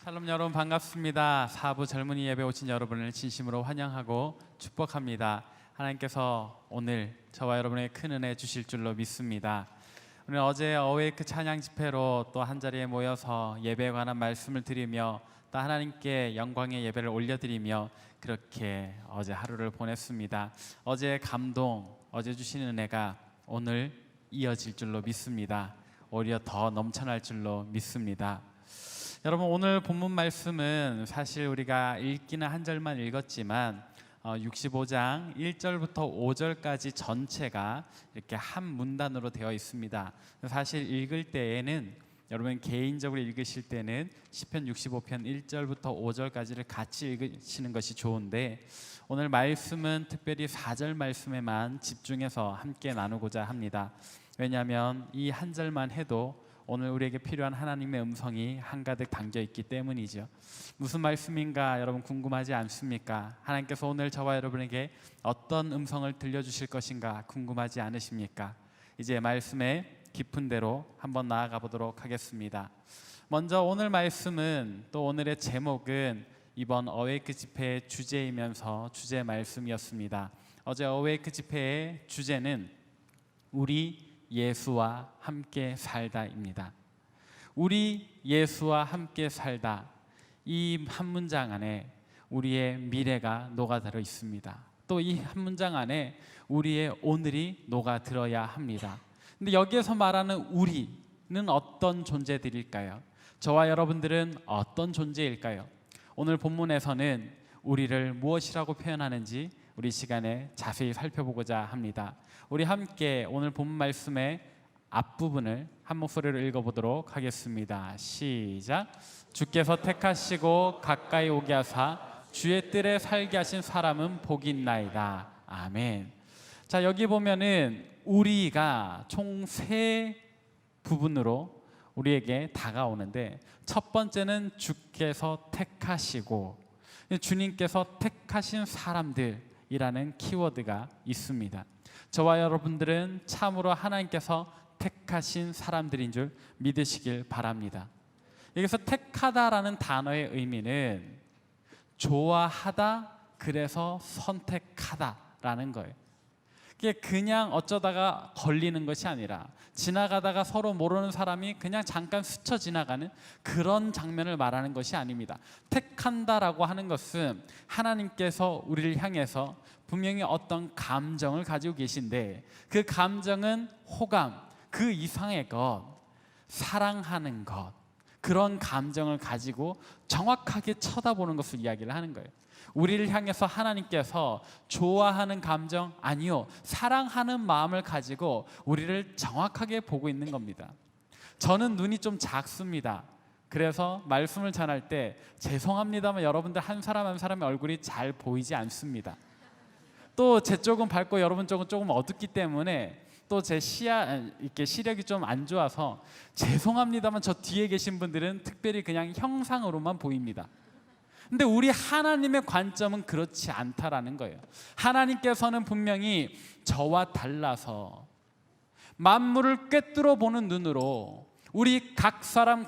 샬롬 여러분 반갑습니다. 사부 젊은이 예배 오신 여러분을 진심으로 환영하고 축복합니다. 하나님께서 오늘 저와 여러분에게 큰 은혜 주실 줄로 믿습니다. 오늘 어제 어웨이크 찬양 집회로 또 한자리에 모여서 예배에 관한 말씀을 드리며 또 하나님께 영광의 예배를 올려드리며 그렇게 어제 하루를 보냈습니다. 어제의 감동, 어제 주신 은혜가 오늘 이어질 줄로 믿습니다. 오히려 더 넘쳐날 줄로 믿습니다. 여러분, 오늘 본문 말씀은 사실 우리가 읽기는 한 절만 읽었지만 65장 1절부터 5절까지 전체가 이렇게 한 문단으로 되어 있습니다. 사실 읽을 때에는 여러분 개인적으로 읽으실 때는 시편 65편 1절부터 5절까지를 같이 읽으시는 것이 좋은데 오늘 말씀은 특별히 4절 말씀에만 집중해서 함께 나누고자 합니다. 왜냐하면 이 한 절만 해도 오늘 우리에게 필요한 하나님의 음성이 한가득 담겨 있기 때문이죠. 무슨 말씀인가 여러분 궁금하지 않습니까? 하나님께서 오늘 저와 여러분에게 어떤 음성을 들려주실 것인가 궁금하지 않으십니까? 이제 말씀의 깊은 데로 한번 나아가 보도록 하겠습니다. 먼저 오늘 말씀은 또 오늘의 제목은 이번 어웨이크 집회의 주제이면서 주제 말씀이었습니다. 어제 어웨이크 집회의 주제는 우리 예수와 함께 살다입니다. 우리 예수와 함께 살다, 이 한 문장 안에 우리의 미래가 녹아들어 있습니다. 또 이 한 문장 안에 우리의 오늘이 녹아들어야 합니다. 근데 여기에서 말하는 우리는 어떤 존재들일까요? 저와 여러분들은 어떤 존재일까요? 오늘 본문에서는 우리를 무엇이라고 표현하는지 우리 시간에 자세히 살펴보고자 합니다. 우리 함께 오늘 본 말씀의 앞부분을 한 목소리로 읽어보도록 하겠습니다. 시작. 주께서 택하시고 가까이 오게 하사 주의 뜰에 살게 하신 사람은 복이 있나이다. 아멘. 자, 여기 보면은 우리가 총 세 부분으로 우리에게 다가오는데 첫 번째는 주께서 택하시고 주님께서 택하신 사람들이라는 키워드가 있습니다. 저와 여러분들은 참으로 하나님께서 택하신 사람들인 줄 믿으시길 바랍니다. 여기서 택하다라는 단어의 의미는 좋아하다, 그래서 선택하다라는 거예요. 이게 그냥 어쩌다가 걸리는 것이 아니라 지나가다가 서로 모르는 사람이 그냥 잠깐 스쳐 지나가는 그런 장면을 말하는 것이 아닙니다. 택한다라고 하는 것은 하나님께서 우리를 향해서 분명히 어떤 감정을 가지고 계신데 그 감정은 호감, 그 이상의 것, 사랑하는 것, 그런 감정을 가지고 정확하게 쳐다보는 것을 이야기를 하는 거예요. 우리를 향해서 하나님께서 좋아하는 감정, 아니요, 사랑하는 마음을 가지고 우리를 정확하게 보고 있는 겁니다. 저는 눈이 좀 작습니다. 그래서 말씀을 전할 때 죄송합니다만 여러분들 한 사람 한 사람의 얼굴이 잘 보이지 않습니다. 또 제 쪽은 밝고 여러분 쪽은 조금 어둡기 때문에 또 제 시력이 좀 안 좋아서 죄송합니다만 저 뒤에 계신 분들은 특별히 그냥 형상으로만 보입니다. 근데 우리 하나님의 관점은 그렇지 않다라는 거예요. 하나님께서는 분명히 저와 달라서 만물을 꿰뚫어 보는 눈으로 우리 각 사람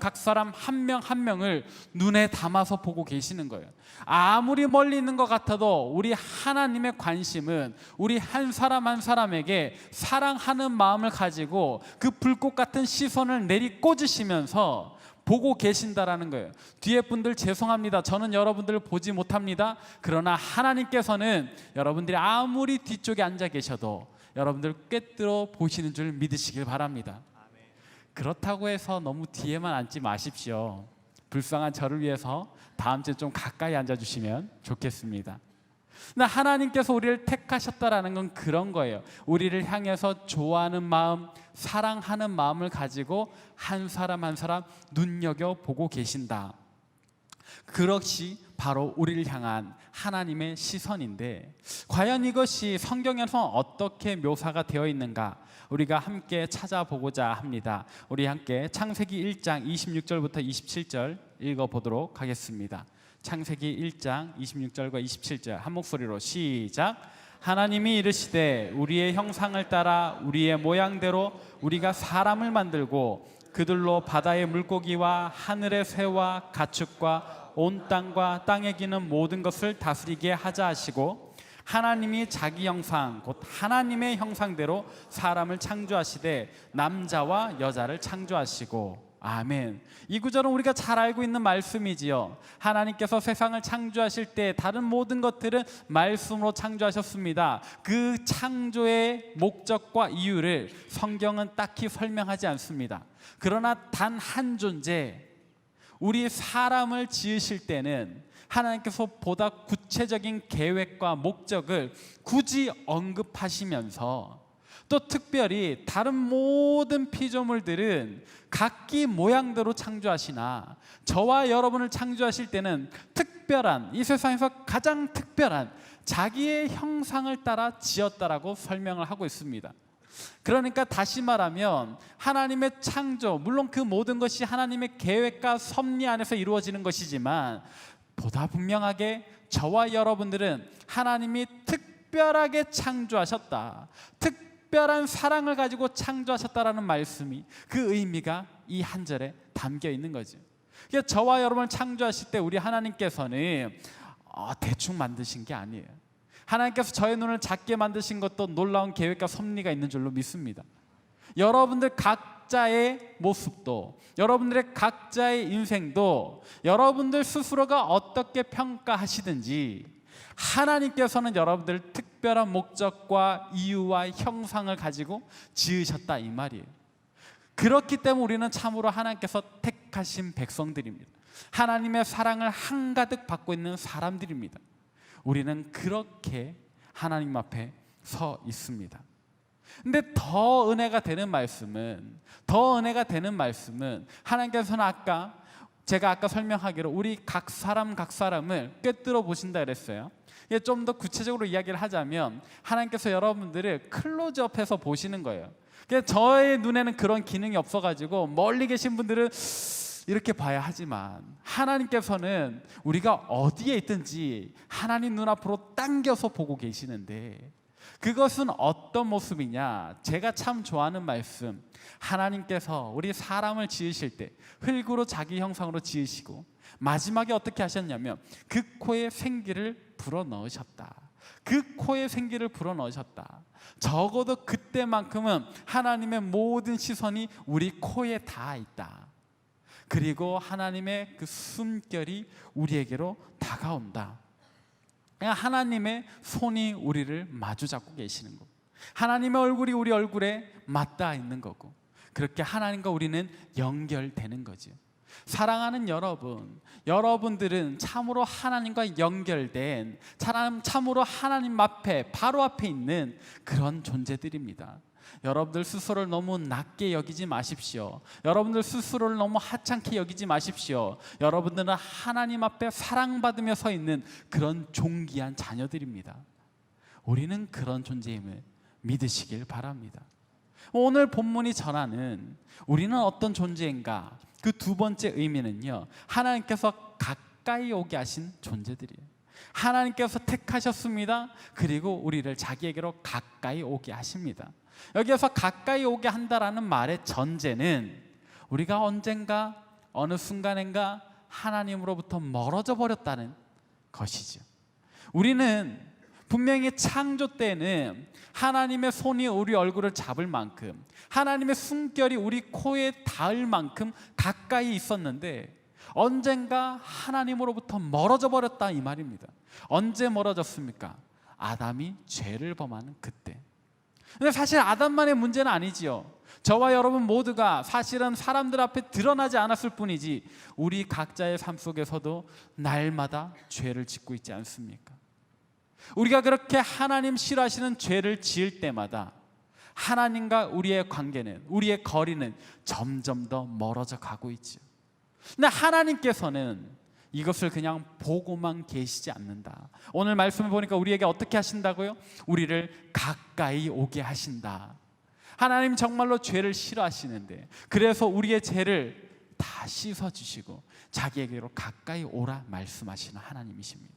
한 명 한 명을 눈에 담아서 보고 계시는 거예요. 아무리 멀리 있는 것 같아도 우리 하나님의 관심은 우리 한 사람 한 사람에게 사랑하는 마음을 가지고 그 불꽃 같은 시선을 내리꽂으시면서 보고 계신다라는 거예요. 뒤에 분들 죄송합니다. 저는 여러분들을 보지 못합니다. 그러나 하나님께서는 여러분들이 아무리 뒤쪽에 앉아 계셔도 여러분들 꿰뚫어 보시는 줄 믿으시길 바랍니다. 그렇다고 해서 너무 뒤에만 앉지 마십시오. 불쌍한 저를 위해서 다음 주에 좀 가까이 앉아주시면 좋겠습니다. 근데 하나님께서 우리를 택하셨다라는 건 그런 거예요. 우리를 향해서 좋아하는 마음, 사랑하는 마음을 가지고 한 사람 한 사람 눈여겨보고 계신다. 그것이 바로 우리를 향한 하나님의 시선인데 과연 이것이 성경에서 어떻게 묘사가 되어 있는가 우리가 함께 찾아보고자 합니다. 우리 함께 창세기 1장 26절부터 27절 읽어보도록 하겠습니다. 창세기 1장 26절과 27절 한 목소리로 시작. 하나님이 이르시되 우리의 형상을 따라 우리의 모양대로 우리가 사람을 만들고 그들로 바다의 물고기와 하늘의 새와 가축과 온 땅과 땅에 기는 모든 것을 다스리게 하자 하시고, 하나님이 자기 형상 곧 하나님의 형상대로 사람을 창조하시되 남자와 여자를 창조하시고. 아멘. 이 구절은 우리가 잘 알고 있는 말씀이지요. 하나님께서 세상을 창조하실 때 다른 모든 것들은 말씀으로 창조하셨습니다. 그 창조의 목적과 이유를 성경은 딱히 설명하지 않습니다. 그러나 단 한 존재, 우리 사람을 지으실 때는 하나님께서 보다 구체적인 계획과 목적을 굳이 언급하시면서, 또 특별히 다른 모든 피조물들은 각기 모양대로 창조하시나 저와 여러분을 창조하실 때는 특별한, 이 세상에서 가장 특별한 자기의 형상을 따라 지었다라고 설명을 하고 있습니다. 그러니까 다시 말하면 하나님의 창조, 물론 그 모든 것이 하나님의 계획과 섭리 안에서 이루어지는 것이지만 보다 분명하게 저와 여러분들은 하나님이 특별하게 창조하셨다, 특별한 사랑을 가지고 창조하셨다라는 말씀이, 그 의미가 이 한 절에 담겨 있는 거죠. 그러니까 저와 여러분을 창조하실 때 우리 하나님께서는 대충 만드신 게 아니에요. 하나님께서 저의 눈을 작게 만드신 것도 놀라운 계획과 섭리가 있는 줄로 믿습니다. 여러분들 각자의 모습도, 여러분들의 각자의 인생도 여러분들 스스로가 어떻게 평가하시든지 하나님께서는 여러분들 특별한 목적과 이유와 형상을 가지고 지으셨다, 이 말이에요. 그렇기 때문에 우리는 참으로 하나님께서 택하신 백성들입니다. 하나님의 사랑을 한가득 받고 있는 사람들입니다. 우리는 그렇게 하나님 앞에 서 있습니다. 근데 더 은혜가 되는 말씀은 하나님께서는 제가 아까 설명하기로 우리 각 사람을 꿰뚫어 보신다 그랬어요. 좀 더 구체적으로 이야기를 하자면 하나님께서 여러분들을 클로즈업해서 보시는 거예요. 저의 눈에는 그런 기능이 없어가지고 멀리 계신 분들은 이렇게 봐야 하지만, 하나님께서는 우리가 어디에 있든지 하나님 눈앞으로 당겨서 보고 계시는데, 그것은 어떤 모습이냐? 제가 참 좋아하는 말씀, 하나님께서 우리 사람을 지으실 때 흙으로 자기 형상으로 지으시고 마지막에 어떻게 하셨냐면 그 코에 생기를 불어넣으셨다. 그 코에 생기를 불어넣으셨다. 적어도 그때만큼은 하나님의 모든 시선이 우리 코에 닿아 있다. 그리고 하나님의 그 숨결이 우리에게로 다가온다. 하나님의 손이 우리를 마주 잡고 계시는 거고, 하나님의 얼굴이 우리 얼굴에 맞닿아 있는 거고, 그렇게 하나님과 우리는 연결되는 거죠. 사랑하는 여러분들은 참으로 하나님과 연결된, 참으로 하나님 앞에, 바로 앞에 있는 그런 존재들입니다. 여러분들 스스로를 너무 낮게 여기지 마십시오. 여러분들 스스로를 너무 하찮게 여기지 마십시오. 여러분들은 하나님 앞에 사랑받으며 서 있는 그런 존귀한 자녀들입니다. 우리는 그런 존재임을 믿으시길 바랍니다. 오늘 본문이 전하는 우리는 어떤 존재인가, 그 두 번째 의미는요, 하나님께서 가까이 오게 하신 존재들이에요. 하나님께서 택하셨습니다. 그리고 우리를 자기에게로 가까이 오게 하십니다. 여기에서 가까이 오게 한다라는 말의 전제는 우리가 언젠가 어느 순간인가 하나님으로부터 멀어져 버렸다는 것이죠. 우리는 분명히 창조 때는 하나님의 손이 우리 얼굴을 잡을 만큼, 하나님의 숨결이 우리 코에 닿을 만큼 가까이 있었는데 언젠가 하나님으로부터 멀어져 버렸다, 이 말입니다. 언제 멀어졌습니까? 아담이 죄를 범하는 그때. 근데 사실 아담만의 문제는 아니지요. 저와 여러분 모두가 사실은 사람들 앞에 드러나지 않았을 뿐이지 우리 각자의 삶 속에서도 날마다 죄를 짓고 있지 않습니까? 우리가 그렇게 하나님 싫어하시는 죄를 지을 때마다 하나님과 우리의 관계는, 우리의 거리는 점점 더 멀어져 가고 있죠. 근데 하나님께서는 이것을 그냥 보고만 계시지 않는다. 오늘 말씀을 보니까 우리에게 어떻게 하신다고요? 우리를 가까이 오게 하신다. 하나님 정말로 죄를 싫어하시는데, 그래서 우리의 죄를 다 씻어주시고 자기에게로 가까이 오라 말씀하시는 하나님이십니다.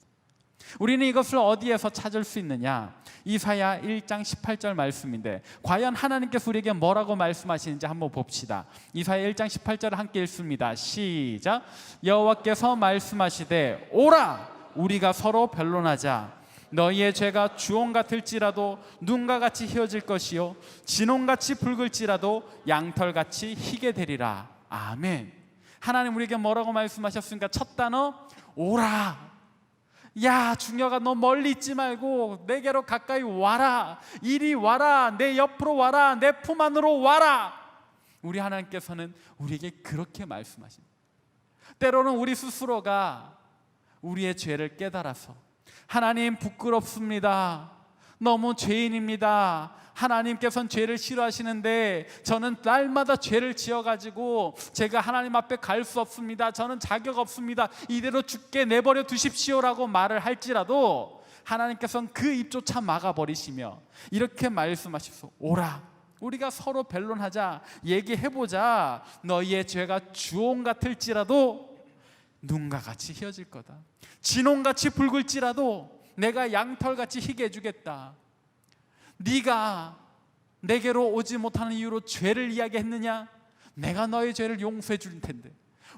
우리는 이것을 어디에서 찾을 수 있느냐? 이사야 1장 18절 말씀인데 과연 하나님께서 우리에게 뭐라고 말씀하시는지 한번 봅시다. 이사야 1장 18절을 함께 읽습니다. 시작. 여호와께서 말씀하시되 오라 우리가 서로 변론하자. 너희의 죄가 주홍 같을지라도 눈과 같이 희어질 것이요 진홍같이 붉을지라도 양털같이 희게 되리라. 아멘. 하나님 우리에게 뭐라고 말씀하셨습니까? 첫 단어 오라. 야 중녀가 너 멀리 있지 말고 내게로 가까이 와라. 이리 와라. 내 옆으로 와라. 내 품 안으로 와라. 우리 하나님께서는 우리에게 그렇게 말씀하십니다. 때로는 우리 스스로가 우리의 죄를 깨달아서 하나님 부끄럽습니다. 너무 죄인입니다. 하나님께서는 죄를 싫어하시는데 저는 날마다 죄를 지어가지고 제가 하나님 앞에 갈 수 없습니다. 저는 자격 없습니다. 이대로 죽게 내버려 두십시오라고 말을 할지라도 하나님께서는 그 입조차 막아버리시며 이렇게 말씀하십시오. 오라 우리가 서로 변론하자. 얘기해보자. 너희의 죄가 주홍 같을지라도 눈과 같이 희어질 거다. 진홍같이 붉을지라도 내가 양털같이 희게 해주겠다. 네가 내게로 오지 못하는 이유로 죄를 이야기했느냐? 내가 너의 죄를 용서해 줄 텐데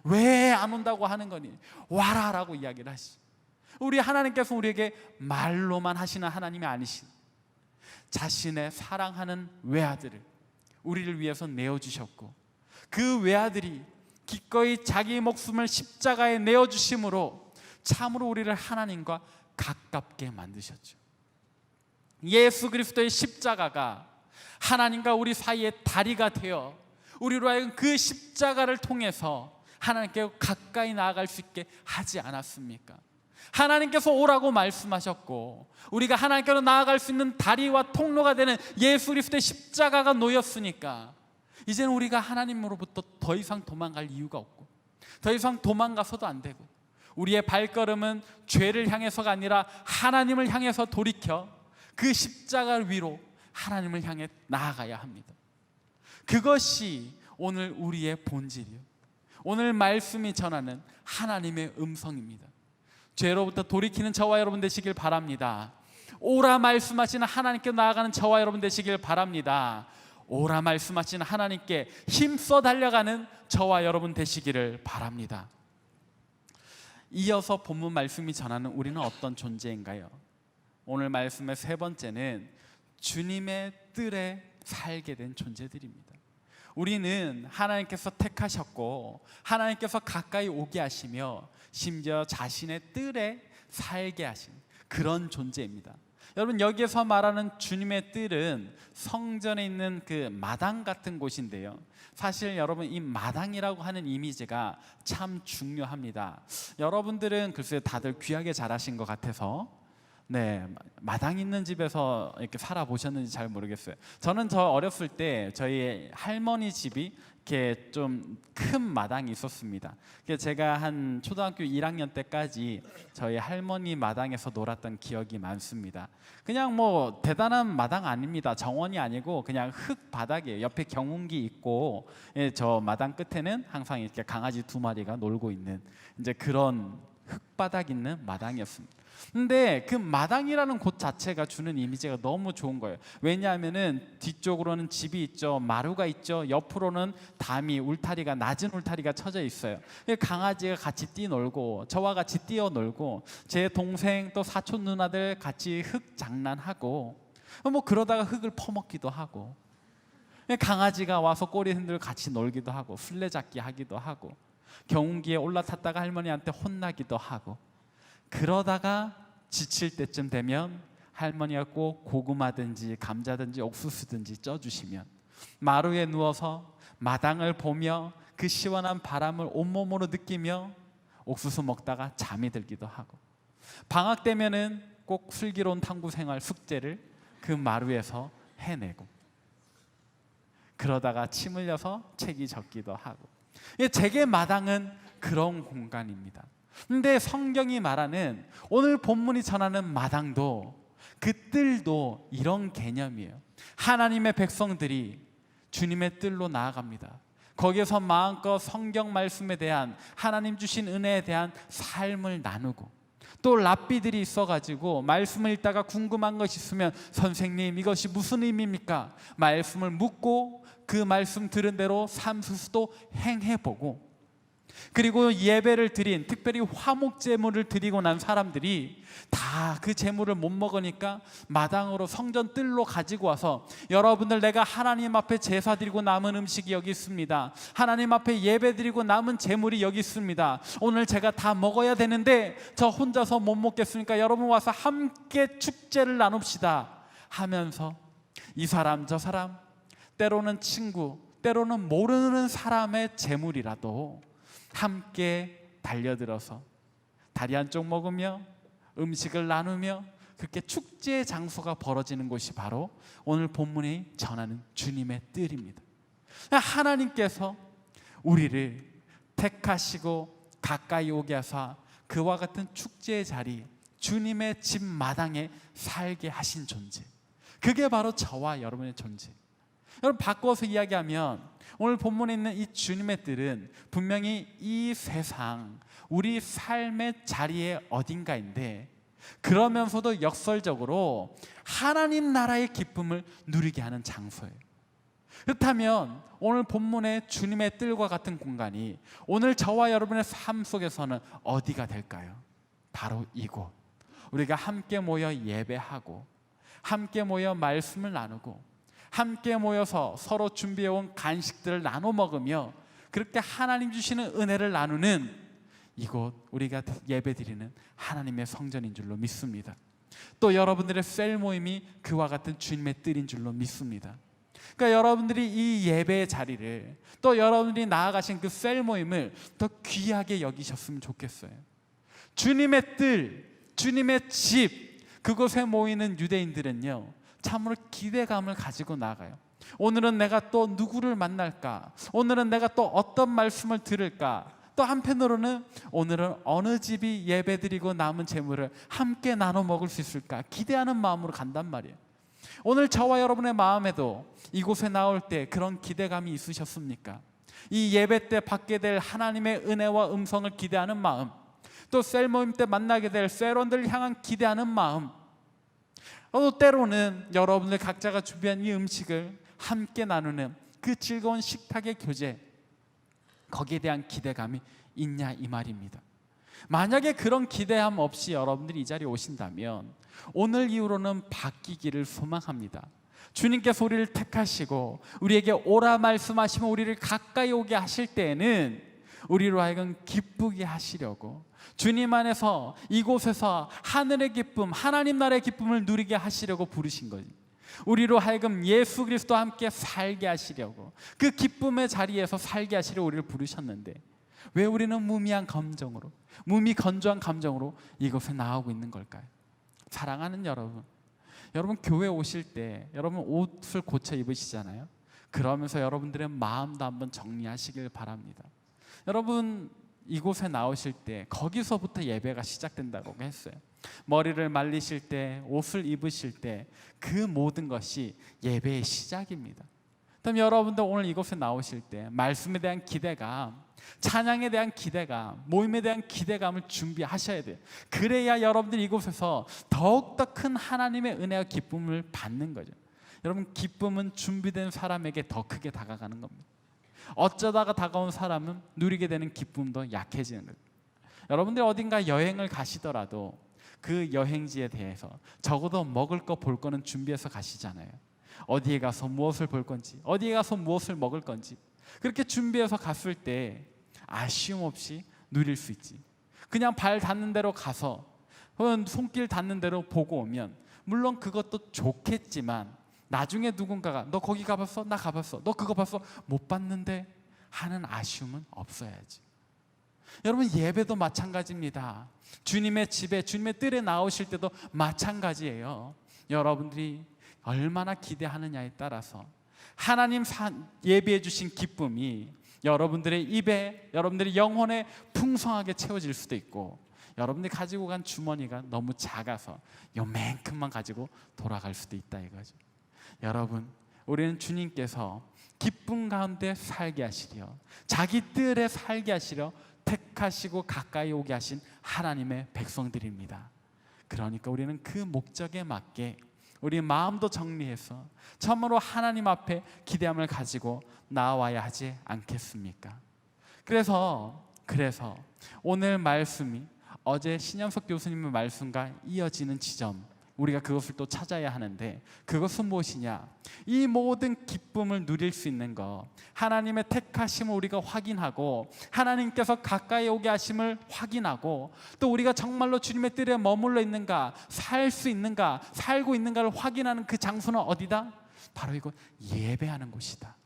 왜 안 온다고 하는 거니? 와라 라고 이야기를 하시. 우리 하나님께서 우리에게 말로만 하시는 하나님이 아니신 자신의 사랑하는 외아들을 우리를 위해서 내어주셨고 그 외아들이 기꺼이 자기 목숨을 십자가에 내어주심으로 참으로 우리를 하나님과 가깝게 만드셨죠. 예수 그리스도의 십자가가 하나님과 우리 사이의 다리가 되어 우리로 하여금 그 십자가를 통해서 하나님께 가까이 나아갈 수 있게 하지 않았습니까? 하나님께서 오라고 말씀하셨고 우리가 하나님께로 나아갈 수 있는 다리와 통로가 되는 예수 그리스도의 십자가가 놓였으니까 이제는 우리가 하나님으로부터 더 이상 도망갈 이유가 없고 더 이상 도망가서도 안 되고 우리의 발걸음은 죄를 향해서가 아니라 하나님을 향해서 돌이켜 그 십자가 위로 하나님을 향해 나아가야 합니다. 그것이 오늘 우리의 본질이요 오늘 말씀이 전하는 하나님의 음성입니다. 죄로부터 돌이키는 저와 여러분 되시길 바랍니다. 오라 말씀하시는 하나님께 나아가는 저와 여러분 되시길 바랍니다. 오라 말씀하시는 하나님께 힘써 달려가는 저와 여러분 되시기를 바랍니다. 이어서 본문 말씀이 전하는 우리는 어떤 존재인가요? 오늘 말씀의 세 번째는 주님의 뜰에 살게 된 존재들입니다. 우리는 하나님께서 택하셨고 하나님께서 가까이 오게 하시며 심지어 자신의 뜰에 살게 하신 그런 존재입니다. 여러분 여기에서 말하는 주님의 뜰은 성전에 있는 그 마당 같은 곳인데요. 사실 여러분 이 마당이라고 하는 이미지가 참 중요합니다. 여러분들은 글쎄 다들 귀하게 자라신 것 같아서 마당 있는 집에서 이렇게 살아보셨는지 잘 모르겠어요. 저는 저 어렸을 때 저희 할머니 집이 이렇게 좀 큰 마당이 있었습니다. 제가 한 초등학교 1학년 때까지 저희 할머니 마당에서 놀았던 기억이 많습니다. 그냥 뭐 대단한 마당 아닙니다. 정원이 아니고 그냥 흙 바닥이에요. 옆에 경운기 있고 저 마당 끝에는 항상 이렇게 강아지 2마리가 놀고 있는 이제 그런 흙바닥 있는 마당이었습니다. 근데 그 마당이라는 곳 자체가 주는 이미지가 너무 좋은 거예요. 왜냐하면은 뒤쪽으로는 집이 있죠, 마루가 있죠, 옆으로는 담이 울타리가 낮은 울타리가 쳐져 있어요. 강아지가 같이 뛰놀고 저와 같이 뛰어놀고 제 동생 또 사촌 누나들 같이 흙 장난하고 뭐 그러다가 흙을 퍼먹기도 하고 강아지가 와서 꼬리 흔들고 같이 놀기도 하고 술래잡기 하기도 하고 경운기에 올라탔다가 할머니한테 혼나기도 하고 그러다가 지칠 때쯤 되면 할머니가 꼭 고구마든지 감자든지 옥수수든지 쪄주시면 마루에 누워서 마당을 보며 그 시원한 바람을 온몸으로 느끼며 옥수수 먹다가 잠이 들기도 하고 방학 되면은 꼭 슬기로운 탐구 생활 숙제를 그 마루에서 해내고 그러다가 침 흘려서 책이 적기도 하고 제게 마당은 그런 공간입니다. 근데 성경이 말하는 오늘 본문이 전하는 마당도 그 뜰도 이런 개념이에요. 하나님의 백성들이 주님의 뜰로 나아갑니다. 거기에서 마음껏 성경 말씀에 대한 하나님 주신 은혜에 대한 삶을 나누고 또 랍비들이 있어가지고 말씀을 읽다가 궁금한 것이 있으면 선생님 이것이 무슨 의미입니까? 말씀을 묻고 그 말씀 들은 대로 삶 스스로 행해보고, 그리고 예배를 드린, 특별히 화목 제물을 드리고 난 사람들이 다 그 제물을 못 먹으니까 마당으로 성전 뜰로 가지고 와서 여러분들, 내가 하나님 앞에 제사 드리고 남은 음식이 여기 있습니다. 하나님 앞에 예배 드리고 남은 제물이 여기 있습니다. 오늘 제가 다 먹어야 되는데 저 혼자서 못 먹겠으니까 여러분 와서 함께 축제를 나눕시다 하면서 이 사람 저 사람, 때로는 친구, 때로는 모르는 사람의 제물이라도 함께 달려들어서 다리 한쪽 먹으며 음식을 나누며 그렇게 축제의 장소가 벌어지는 곳이 바로 오늘 본문이 전하는 주님의 뜰입니다. 하나님께서 우리를 택하시고 가까이 오게 하사 그와 같은 축제의 자리, 주님의 집 마당에 살게 하신 존재, 그게 바로 저와 여러분의 존재. 여러분, 바꿔서 이야기하면 오늘 본문에 있는 이 주님의 뜰은 분명히 이 세상, 우리 삶의 자리에 어딘가인데, 그러면서도 역설적으로 하나님 나라의 기쁨을 누리게 하는 장소예요. 그렇다면 오늘 본문의 주님의 뜰과 같은 공간이 오늘 저와 여러분의 삶 속에서는 어디가 될까요? 바로 이곳. 우리가 함께 모여 예배하고, 함께 모여 말씀을 나누고, 함께 모여서 서로 준비해온 간식들을 나눠 먹으며 그렇게 하나님 주시는 은혜를 나누는 이곳, 우리가 예배드리는 하나님의 성전인 줄로 믿습니다. 또 여러분들의 셀 모임이 그와 같은 주님의 뜰인 줄로 믿습니다. 그러니까 여러분들이 이 예배의 자리를, 또 여러분들이 나아가신 그 셀 모임을 더 귀하게 여기셨으면 좋겠어요. 주님의 뜰, 주님의 집, 그곳에 모이는 유대인들은요 참으로 기대감을 가지고 나가요. 오늘은 내가 또 누구를 만날까? 오늘은 내가 또 어떤 말씀을 들을까? 또 한편으로는 오늘은 어느 집이 예배드리고 남은 재물을 함께 나눠 먹을 수 있을까? 기대하는 마음으로 간단 말이에요. 오늘 저와 여러분의 마음에도 이곳에 나올 때 그런 기대감이 있으셨습니까? 이 예배 때 받게 될 하나님의 은혜와 음성을 기대하는 마음, 또 셀 모임 때 만나게 될 셀원들을 향한 기대하는 마음, 또 때로는 여러분들 각자가 준비한 이 음식을 함께 나누는 그 즐거운 식탁의 교제, 거기에 대한 기대감이 있냐 이 말입니다. 만약에 그런 기대함 없이 여러분들이 이 자리에 오신다면 오늘 이후로는 바뀌기를 소망합니다. 주님께서 우리를 택하시고 우리에게 오라 말씀하시면 우리를 가까이 오게 하실 때에는 우리로 하여금 기쁘게 하시려고, 주님 안에서 이곳에서 하늘의 기쁨, 하나님 나라의 기쁨을 누리게 하시려고 부르신 거지. 우리로 하여금 예수 그리스도와 함께 살게 하시려고, 그 기쁨의 자리에서 살게 하시려고 우리를 부르셨는데 왜 우리는 무미한 감정으로, 무미 건조한 감정으로 이곳에 나오고 있는 걸까요? 사랑하는 여러분, 여러분 교회 오실 때 여러분 옷을 고쳐 입으시잖아요. 그러면서 여러분들의 마음도 한번 정리하시길 바랍니다. 여러분 이곳에 나오실 때 거기서부터 예배가 시작된다고 했어요. 머리를 말리실 때, 옷을 입으실 때 그 모든 것이 예배의 시작입니다. 그럼 여러분들 오늘 이곳에 나오실 때 말씀에 대한 기대감, 찬양에 대한 기대감, 모임에 대한 기대감을 준비하셔야 돼요. 그래야 여러분들 이곳에서 더욱더 큰 하나님의 은혜와 기쁨을 받는 거죠. 여러분, 기쁨은 준비된 사람에게 더 크게 다가가는 겁니다. 어쩌다가 다가온 사람은 누리게 되는 기쁨도 약해지는 거예요. 여러분들 어딘가 여행을 가시더라도 그 여행지에 대해서 적어도 먹을 거 볼 거는 준비해서 가시잖아요. 어디에 가서 무엇을 볼 건지, 어디에 가서 무엇을 먹을 건지, 그렇게 준비해서 갔을 때 아쉬움 없이 누릴 수 있지. 그냥 발 닿는 대로 가서 혹은 손길 닿는 대로 보고 오면 물론 그것도 좋겠지만 나중에 누군가가 너 거기 가봤어? 나 가봤어. 너 그거 봤어? 못 봤는데 하는 아쉬움은 없어야지. 여러분, 예배도 마찬가지입니다. 주님의 집에, 주님의 뜰에 나오실 때도 마찬가지예요. 여러분들이 얼마나 기대하느냐에 따라서 하나님 예비해 주신 기쁨이 여러분들의 입에, 여러분들의 영혼에 풍성하게 채워질 수도 있고, 여러분들이 가지고 간 주머니가 너무 작아서 요만큼만 가지고 돌아갈 수도 있다 이거죠. 여러분, 우리는 주님께서 기쁨 가운데 살게 하시려, 자기 뜰에 살게 하시려 택하시고 가까이 오게 하신 하나님의 백성들입니다. 그러니까 우리는 그 목적에 맞게 우리 마음도 정리해서 참으로 하나님 앞에 기대함을 가지고 나아와야 하지 않겠습니까? 그래서 오늘 말씀이 어제 신영석 교수님의 말씀과 이어지는 지점, 우리가 그것을 또 찾아야 하는데, 그것은 무엇이냐? 이 모든 기쁨을 누릴 수 있는 것, 하나님의 택하심을 우리가 확인하고 하나님께서 가까이 오게 하심을 확인하고, 또 우리가 정말로 주님의 뜰에 머물러 있는가, 살 수 있는가, 살고 있는가를 확인하는 그 장소는 어디다? 바로 이곳, 예배하는 곳이다.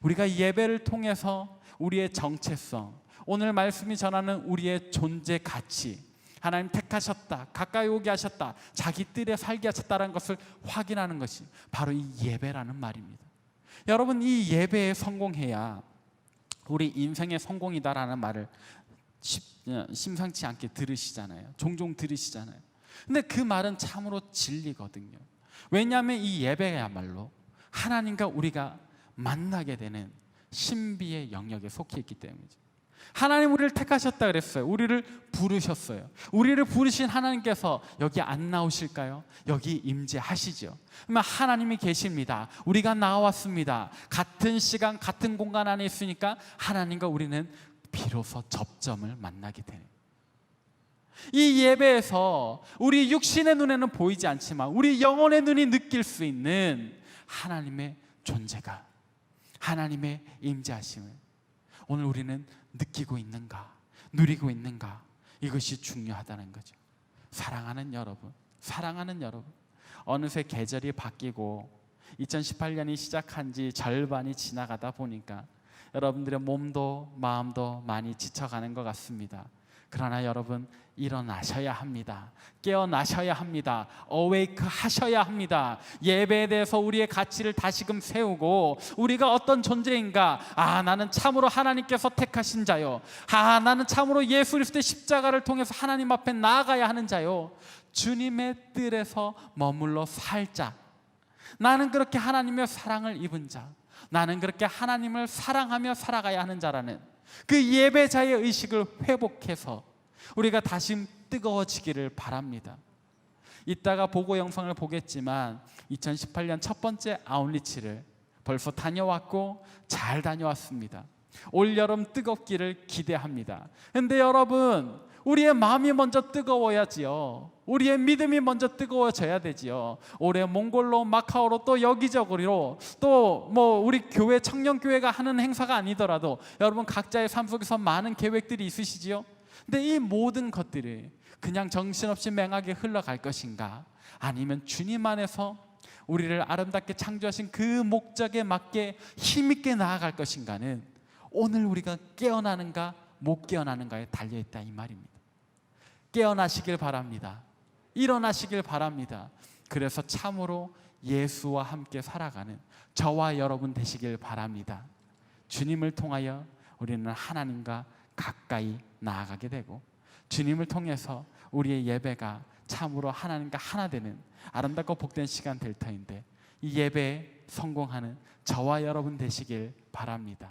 우리가 예배를 통해서 우리의 정체성, 오늘 말씀이 전하는 우리의 존재 가치, 하나님 택하셨다, 가까이 오게 하셨다, 자기 뜰에 살게 하셨다는 것을 확인하는 것이 바로 이 예배라는 말입니다. 여러분, 이 예배에 성공해야 우리 인생의 성공이다라는 말을 심상치 않게 들으시잖아요. 종종 들으시잖아요. 근데 그 말은 참으로 진리거든요. 왜냐하면 이 예배야말로 하나님과 우리가 만나게 되는 신비의 영역에 속해 있기 때문이죠. 하나님 우리를 택하셨다 그랬어요. 우리를 부르셨어요. 우리를 부르신 하나님께서 여기 안 나오실까요? 여기 임재하시죠. 그러면 하나님이 계십니다. 우리가 나왔습니다. 같은 시간 같은 공간 안에 있으니까 하나님과 우리는 비로소 접점을 만나게 되는, 이 예배에서 우리 육신의 눈에는 보이지 않지만 우리 영혼의 눈이 느낄 수 있는 하나님의 존재가, 하나님의 임재하심을 오늘 우리는 느끼고 있는가, 누리고 있는가, 이것이 중요하다는 거죠. 사랑하는 여러분, 어느새 계절이 바뀌고 2018년이 시작한 지 절반이 지나가다 보니까 여러분들의 몸도 마음도 많이 지쳐가는 것 같습니다. 그러나 여러분, 일어나셔야 합니다. 깨어나셔야 합니다. 어웨이크 하셔야 합니다. 예배에 대해서 우리의 가치를 다시금 세우고, 우리가 어떤 존재인가, 나는 참으로 하나님께서 택하신 자요, 나는 참으로 예수 그리스도의 십자가를 통해서 하나님 앞에 나아가야 하는 자요, 주님의 뜰에서 머물러 살자, 나는 그렇게 하나님의 사랑을 입은 자, 나는 그렇게 하나님을 사랑하며 살아가야 하는 자라는 그 예배자의 의식을 회복해서 우리가 다시 뜨거워지기를 바랍니다. 이따가 보고 영상을 보겠지만 2018년 첫 번째 아웃리치를 벌써 다녀왔고 잘 다녀왔습니다. 올여름 뜨겁기를 기대합니다. 근데 여러분, 우리의 마음이 먼저 뜨거워야지요. 우리의 믿음이 먼저 뜨거워져야 되지요. 올해 몽골로, 마카오로, 또 여기저기로, 또 우리 교회, 청년교회가 하는 행사가 아니더라도 여러분 각자의 삶 속에서 많은 계획들이 있으시지요. 근데 이 모든 것들이 그냥 정신없이 맹하게 흘러갈 것인가, 아니면 주님 안에서 우리를 아름답게 창조하신 그 목적에 맞게 힘있게 나아갈 것인가는 오늘 우리가 깨어나는가 못 깨어나는가에 달려있다, 이 말입니다. 깨어나시길 바랍니다. 일어나시길 바랍니다. 그래서 참으로 예수와 함께 살아가는 저와 여러분 되시길 바랍니다. 주님을 통하여 우리는 하나님과 가까이 나아가게 되고, 주님을 통해서 우리의 예배가 참으로 하나님과 하나 되는 아름답고 복된 시간 될 터인데, 이 예배에 성공하는 저와 여러분 되시길 바랍니다.